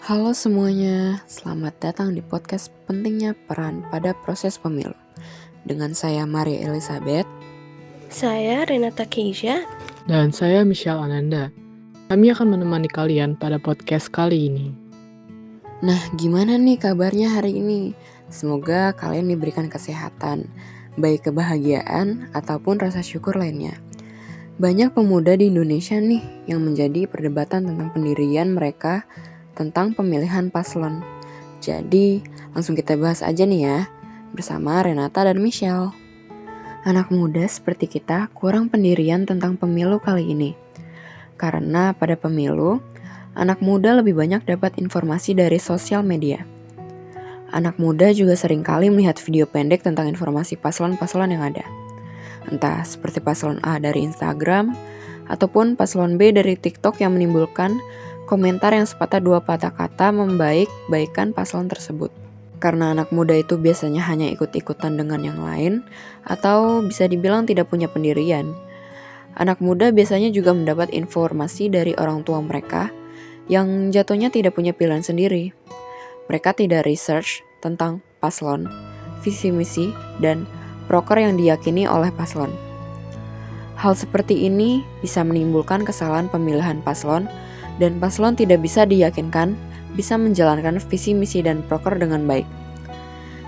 Halo semuanya, selamat datang di podcast pentingnya peran pada proses pemilu. Dengan saya Maria Elizabeth. Saya Renata Keisha. Dan saya Michelle Ananda. Kami akan menemani kalian pada podcast kali ini. Nah, gimana nih kabarnya hari ini? Semoga kalian diberikan kesehatan, baik kebahagiaan ataupun rasa syukur lainnya. Banyak pemuda di Indonesia nih yang menjadi perdebatan tentang pendirian mereka tentang pemilihan paslon. Jadi, langsung kita bahas aja nih ya, bersama Renata dan Michelle. Anak muda seperti kita kurang pendirian tentang pemilu kali ini. Karena pada pemilu, anak muda lebih banyak dapat informasi dari sosial media. Anak muda juga seringkali melihat video pendek tentang informasi paslon-paslon yang ada. Entah seperti paslon A dari Instagram, ataupun paslon B dari TikTok yang menimbulkan komentar yang sepatah dua patah kata membaik-baikan paslon tersebut. Karena anak muda itu biasanya hanya ikut-ikutan dengan yang lain, atau bisa dibilang tidak punya pendirian. Anak muda biasanya juga mendapat informasi dari orang tua mereka yang jatuhnya tidak punya pilihan sendiri. Mereka tidak research tentang paslon, visi misi, dan proker yang diyakini oleh paslon. Hal seperti ini bisa menimbulkan kesalahan pemilihan paslon, dan paslon tidak bisa diyakinkan bisa menjalankan visi misi dan proker dengan baik.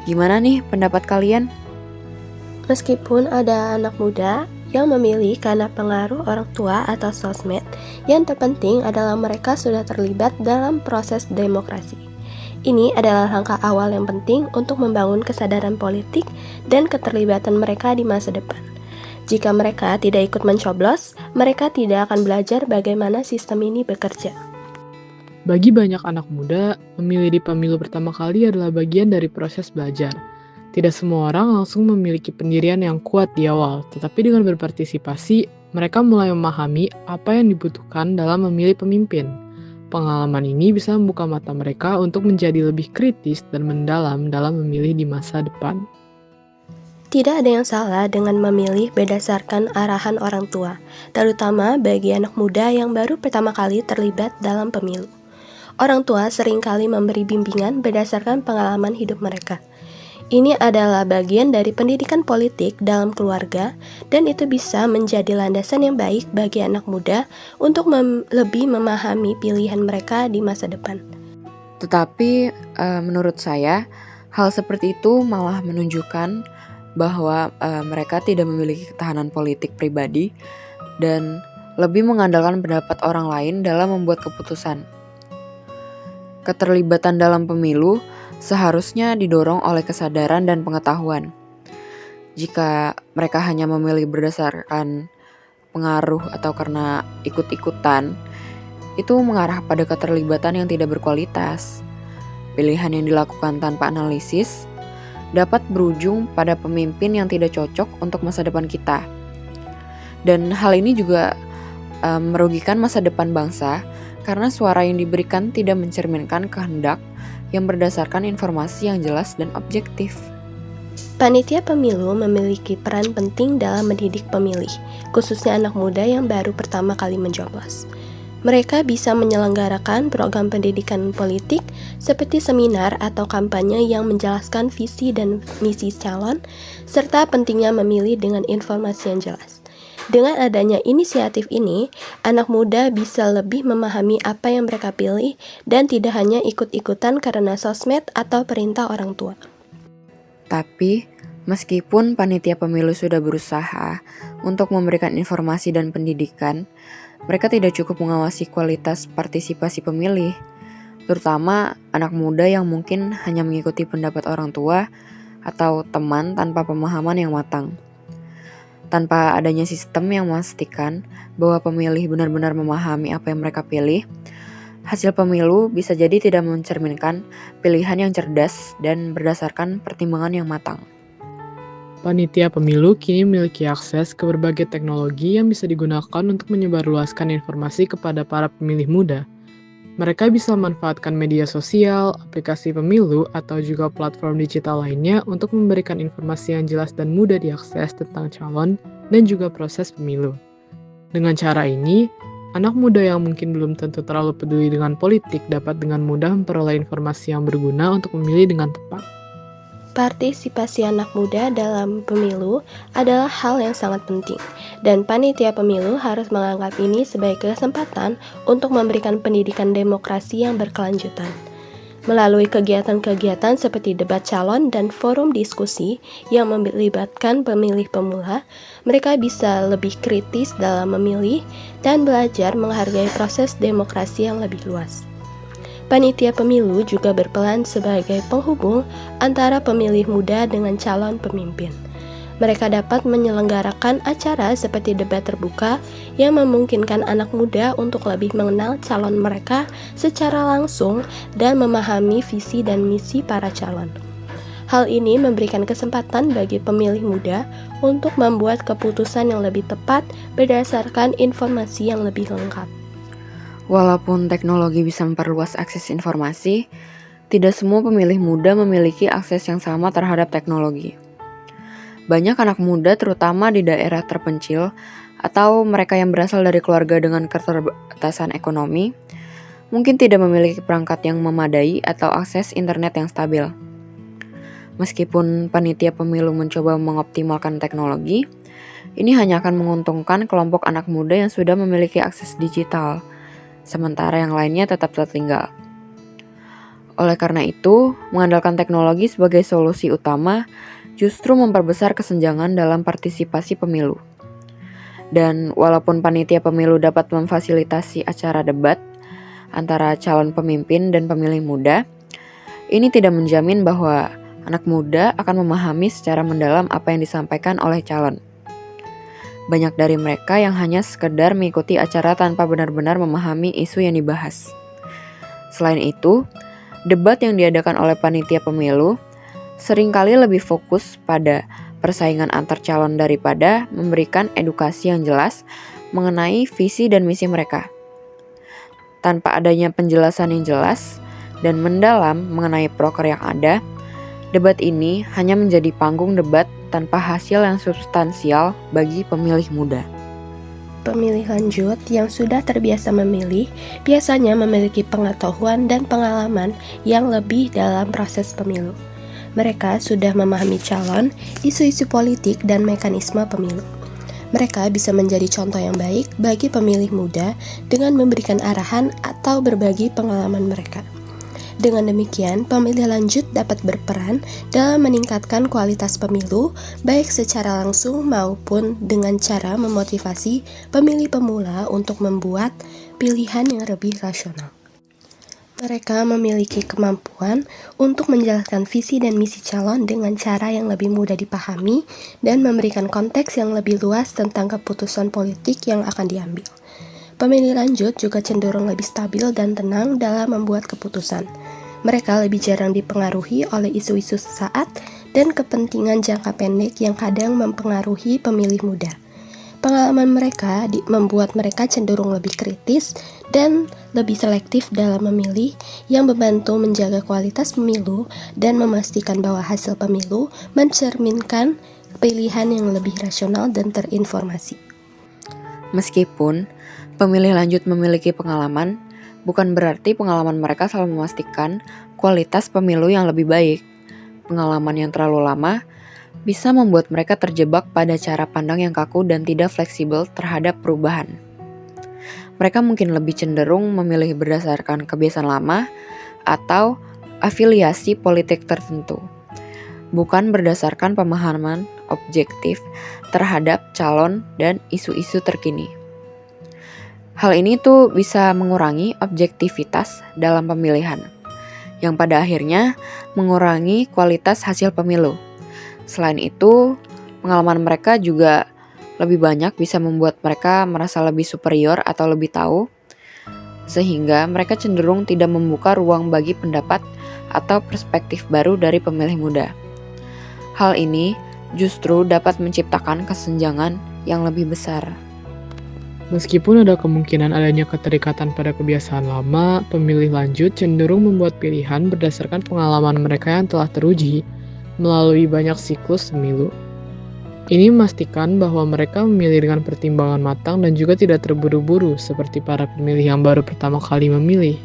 Gimana nih pendapat kalian? Meskipun ada anak muda yang memilih karena pengaruh orang tua atau sosmed, yang terpenting adalah mereka sudah terlibat dalam proses demokrasi. Ini adalah langkah awal yang penting untuk membangun kesadaran politik dan keterlibatan mereka di masa depan. Jika mereka tidak ikut mencoblos, mereka tidak akan belajar bagaimana sistem ini bekerja. Bagi banyak anak muda, memilih di pemilu pertama kali adalah bagian dari proses belajar. Tidak semua orang langsung memiliki pendirian yang kuat di awal, tetapi dengan berpartisipasi, mereka mulai memahami apa yang dibutuhkan dalam memilih pemimpin. Pengalaman ini bisa membuka mata mereka untuk menjadi lebih kritis dan mendalam dalam memilih di masa depan. Tidak ada yang salah dengan memilih berdasarkan arahan orang tua, terutama bagi anak muda yang baru pertama kali terlibat dalam pemilu. Orang tua seringkali memberi bimbingan berdasarkan pengalaman hidup mereka. Ini adalah bagian dari pendidikan politik dalam keluarga, dan itu bisa menjadi landasan yang baik bagi anak muda untuk lebih memahami pilihan mereka di masa depan. Tetapi menurut saya, hal seperti itu malah menunjukkan bahwa mereka tidak memiliki ketahanan politik pribadi dan lebih mengandalkan pendapat orang lain dalam membuat keputusan. Keterlibatan dalam pemilu seharusnya didorong oleh kesadaran dan pengetahuan. Jika mereka hanya memilih berdasarkan pengaruh atau karena ikut-ikutan, itu mengarah pada keterlibatan yang tidak berkualitas. Pilihan yang dilakukan tanpa analisis dapat berujung pada pemimpin yang tidak cocok untuk masa depan kita. Dan hal ini juga merugikan masa depan bangsa karena suara yang diberikan tidak mencerminkan kehendak yang berdasarkan informasi yang jelas dan objektif. Panitia pemilu memiliki peran penting dalam mendidik pemilih, khususnya anak muda yang baru pertama kali mencoblos. Mereka bisa menyelenggarakan program pendidikan politik seperti seminar atau kampanye yang menjelaskan visi dan misi calon, serta pentingnya memilih dengan informasi yang jelas. Dengan adanya inisiatif ini, anak muda bisa lebih memahami apa yang mereka pilih dan tidak hanya ikut-ikutan karena sosmed atau perintah orang tua. Tapi, meskipun panitia pemilu sudah berusaha untuk memberikan informasi dan pendidikan, mereka tidak cukup mengawasi kualitas partisipasi pemilih, terutama anak muda yang mungkin hanya mengikuti pendapat orang tua atau teman tanpa pemahaman yang matang. Tanpa adanya sistem yang memastikan bahwa pemilih benar-benar memahami apa yang mereka pilih, hasil pemilu bisa jadi tidak mencerminkan pilihan yang cerdas dan berdasarkan pertimbangan yang matang. Panitia pemilu kini memiliki akses ke berbagai teknologi yang bisa digunakan untuk menyebarluaskan informasi kepada para pemilih muda. Mereka bisa memanfaatkan media sosial, aplikasi pemilu, atau juga platform digital lainnya untuk memberikan informasi yang jelas dan mudah diakses tentang calon dan juga proses pemilu. Dengan cara ini, Anak muda yang mungkin belum tentu terlalu peduli dengan politik dapat dengan mudah memperoleh informasi yang berguna untuk memilih dengan tepat. Partisipasi anak muda dalam pemilu adalah hal yang sangat penting, dan panitia pemilu harus menganggap ini sebagai kesempatan untuk memberikan pendidikan demokrasi yang berkelanjutan. Melalui kegiatan-kegiatan seperti debat calon dan forum diskusi yang melibatkan pemilih pemula, mereka bisa lebih kritis dalam memilih dan belajar menghargai proses demokrasi yang lebih luas. Panitia pemilu juga berperan sebagai penghubung antara pemilih muda dengan calon pemimpin. Mereka dapat menyelenggarakan acara seperti debat terbuka yang memungkinkan anak muda untuk lebih mengenal calon mereka secara langsung dan memahami visi dan misi para calon. Hal ini memberikan kesempatan bagi pemilih muda untuk membuat keputusan yang lebih tepat berdasarkan informasi yang lebih lengkap. Walaupun teknologi bisa memperluas akses informasi, tidak semua pemilih muda memiliki akses yang sama terhadap teknologi. Banyak anak muda terutama di daerah terpencil atau mereka yang berasal dari keluarga dengan keterbatasan ekonomi mungkin tidak memiliki perangkat yang memadai atau akses internet yang stabil. Meskipun panitia pemilu mencoba mengoptimalkan teknologi, ini hanya akan menguntungkan kelompok anak muda yang sudah memiliki akses digital, sementara yang lainnya tetap tertinggal. Oleh karena itu, mengandalkan teknologi sebagai solusi utama justru memperbesar kesenjangan dalam partisipasi pemilu. Dan walaupun panitia pemilu dapat memfasilitasi acara debat antara calon pemimpin dan pemilih muda, ini tidak menjamin bahwa anak muda akan memahami secara mendalam apa yang disampaikan oleh calon. Banyak dari mereka yang hanya sekedar mengikuti acara tanpa benar-benar memahami isu yang dibahas. Selain itu, debat yang diadakan oleh panitia pemilu seringkali lebih fokus pada persaingan antar calon daripada memberikan edukasi yang jelas mengenai visi dan misi mereka. Tanpa adanya penjelasan yang jelas dan mendalam mengenai proker yang ada, debat ini hanya menjadi panggung debat tanpa hasil yang substansial bagi pemilih muda. Pemilih lanjut yang sudah terbiasa memilih biasanya memiliki pengetahuan dan pengalaman yang lebih dalam proses pemilu. Mereka sudah memahami calon, isu-isu politik, dan mekanisme pemilu. Mereka bisa menjadi contoh yang baik bagi pemilih muda dengan memberikan arahan atau berbagi pengalaman mereka. Dengan demikian, pemilih lanjut dapat berperan dalam meningkatkan kualitas pemilu, baik secara langsung maupun dengan cara memotivasi pemilih pemula untuk membuat pilihan yang lebih rasional. Mereka memiliki kemampuan untuk menjelaskan visi dan misi calon dengan cara yang lebih mudah dipahami dan memberikan konteks yang lebih luas tentang keputusan politik yang akan diambil. Pemilih lanjut juga cenderung lebih stabil dan tenang dalam membuat keputusan. Mereka lebih jarang dipengaruhi oleh isu-isu sesaat dan kepentingan jangka pendek yang kadang mempengaruhi pemilih muda. Pengalaman mereka membuat mereka cenderung lebih kritis dan lebih selektif dalam memilih, yang membantu menjaga kualitas pemilu dan memastikan bahwa hasil pemilu mencerminkan pilihan yang lebih rasional dan terinformasi. Meskipun pemilih lanjut memiliki pengalaman, bukan berarti pengalaman mereka selalu memastikan kualitas pemilu yang lebih baik. Pengalaman yang terlalu lama bisa membuat mereka terjebak pada cara pandang yang kaku dan tidak fleksibel terhadap perubahan. Mereka mungkin lebih cenderung memilih berdasarkan kebiasaan lama atau afiliasi politik tertentu, bukan berdasarkan pemahaman objektif terhadap calon dan isu-isu terkini. Hal ini tuh bisa mengurangi objektivitas dalam pemilihan, yang pada akhirnya mengurangi kualitas hasil pemilu. Selain itu, pengalaman mereka juga lebih banyak bisa membuat mereka merasa lebih superior atau lebih tahu, sehingga mereka cenderung tidak membuka ruang bagi pendapat atau perspektif baru dari pemilih muda. Hal ini justru dapat menciptakan kesenjangan yang lebih besar. Meskipun ada kemungkinan adanya keterikatan pada kebiasaan lama, pemilih lanjut cenderung membuat pilihan berdasarkan pengalaman mereka yang telah teruji melalui banyak siklus pemilu. Ini memastikan bahwa mereka memilih dengan pertimbangan matang dan juga tidak terburu-buru seperti para pemilih yang baru pertama kali memilih.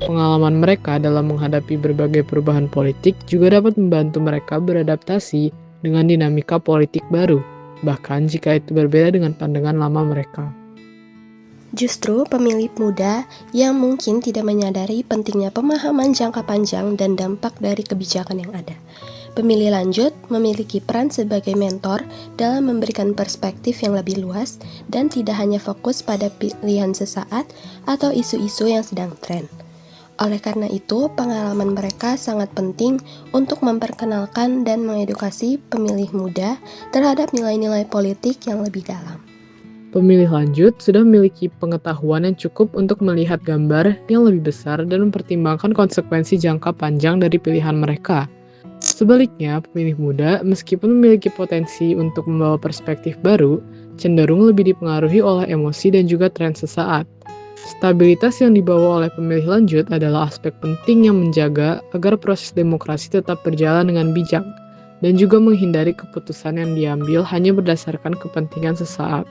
Pengalaman mereka dalam menghadapi berbagai perubahan politik juga dapat membantu mereka beradaptasi dengan dinamika politik baru, bahkan jika itu berbeda dengan pandangan lama mereka. Justru pemilih muda yang mungkin tidak menyadari pentingnya pemahaman jangka panjang dan dampak dari kebijakan yang ada. Pemilih lanjut memiliki peran sebagai mentor dalam memberikan perspektif yang lebih luas dan tidak hanya fokus pada pilihan sesaat atau isu-isu yang sedang tren. Oleh karena itu, pengalaman mereka sangat penting untuk memperkenalkan dan mengedukasi pemilih muda terhadap nilai-nilai politik yang lebih dalam. Pemilih lanjut sudah memiliki pengetahuan yang cukup untuk melihat gambar yang lebih besar dan mempertimbangkan konsekuensi jangka panjang dari pilihan mereka. Sebaliknya, pemilih muda meskipun memiliki potensi untuk membawa perspektif baru, cenderung lebih dipengaruhi oleh emosi dan juga tren sesaat. Stabilitas yang dibawa oleh pemilih lanjut adalah aspek penting yang menjaga agar proses demokrasi tetap berjalan dengan bijak dan juga menghindari keputusan yang diambil hanya berdasarkan kepentingan sesaat.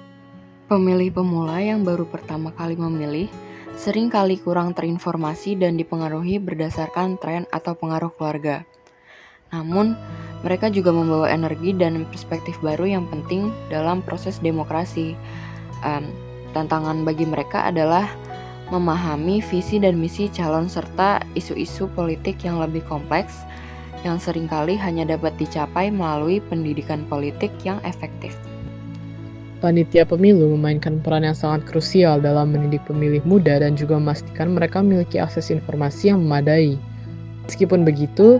Pemilih pemula yang baru pertama kali memilih sering kali kurang terinformasi dan dipengaruhi berdasarkan tren atau pengaruh keluarga. Namun, mereka juga membawa energi dan perspektif baru yang penting dalam proses demokrasi. Tantangan bagi mereka adalah memahami visi dan misi calon serta isu-isu politik yang lebih kompleks yang seringkali hanya dapat dicapai melalui pendidikan politik yang efektif. Panitia pemilu memainkan peran yang sangat krusial dalam mendidik pemilih muda dan juga memastikan mereka memiliki akses informasi yang memadai. Meskipun begitu,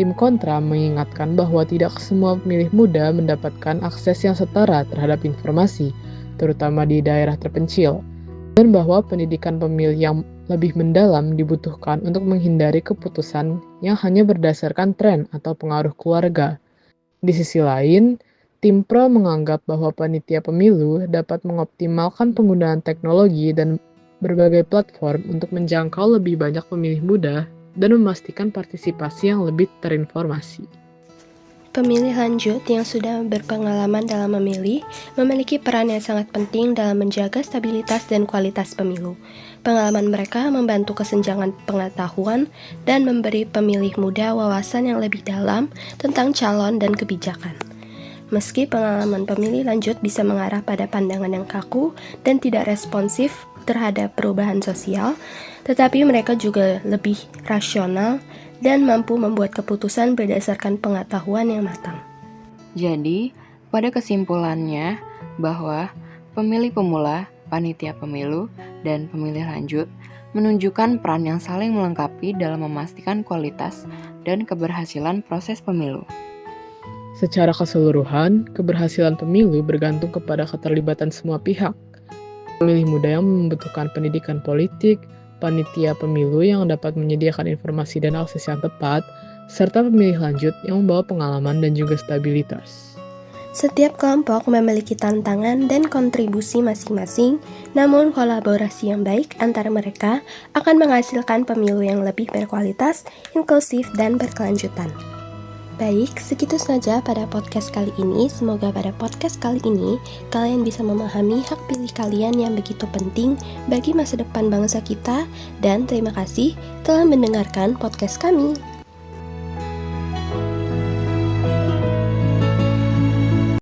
tim kontra mengingatkan bahwa tidak semua pemilih muda mendapatkan akses yang setara terhadap informasi, terutama di daerah terpencil, dan bahwa pendidikan pemilih yang lebih mendalam dibutuhkan untuk menghindari keputusan yang hanya berdasarkan tren atau pengaruh keluarga. Di sisi lain, tim pro menganggap bahwa panitia pemilu dapat mengoptimalkan penggunaan teknologi dan berbagai platform untuk menjangkau lebih banyak pemilih muda dan memastikan partisipasi yang lebih terinformasi. Pemilih lanjut yang sudah berpengalaman dalam memilih memiliki peran yang sangat penting dalam menjaga stabilitas dan kualitas pemilu. Pengalaman mereka membantu kesenjangan pengetahuan dan memberi pemilih muda wawasan yang lebih dalam tentang calon dan kebijakan. Meski pengalaman pemilih lanjut bisa mengarah pada pandangan yang kaku dan tidak responsif terhadap perubahan sosial, tetapi mereka juga lebih rasional dan mampu membuat keputusan berdasarkan pengetahuan yang matang. Jadi, pada kesimpulannya bahwa pemilih pemula, panitia pemilu, dan pemilih lanjut menunjukkan peran yang saling melengkapi dalam memastikan kualitas dan keberhasilan proses pemilu. Secara keseluruhan, keberhasilan pemilu bergantung kepada keterlibatan semua pihak. Pemilih muda yang membutuhkan pendidikan politik, panitia pemilu yang dapat menyediakan informasi dan akses yang tepat, serta pemilih lanjut yang membawa pengalaman dan juga stabilitas. Setiap kelompok memiliki tantangan dan kontribusi masing-masing, namun kolaborasi yang baik antara mereka akan menghasilkan pemilu yang lebih berkualitas, inklusif, dan berkelanjutan. Baik, segitu saja pada podcast kali ini. Semoga pada podcast kali ini kalian bisa memahami hak pilih kalian yang begitu penting bagi masa depan bangsa kita, dan terima kasih telah mendengarkan podcast kami.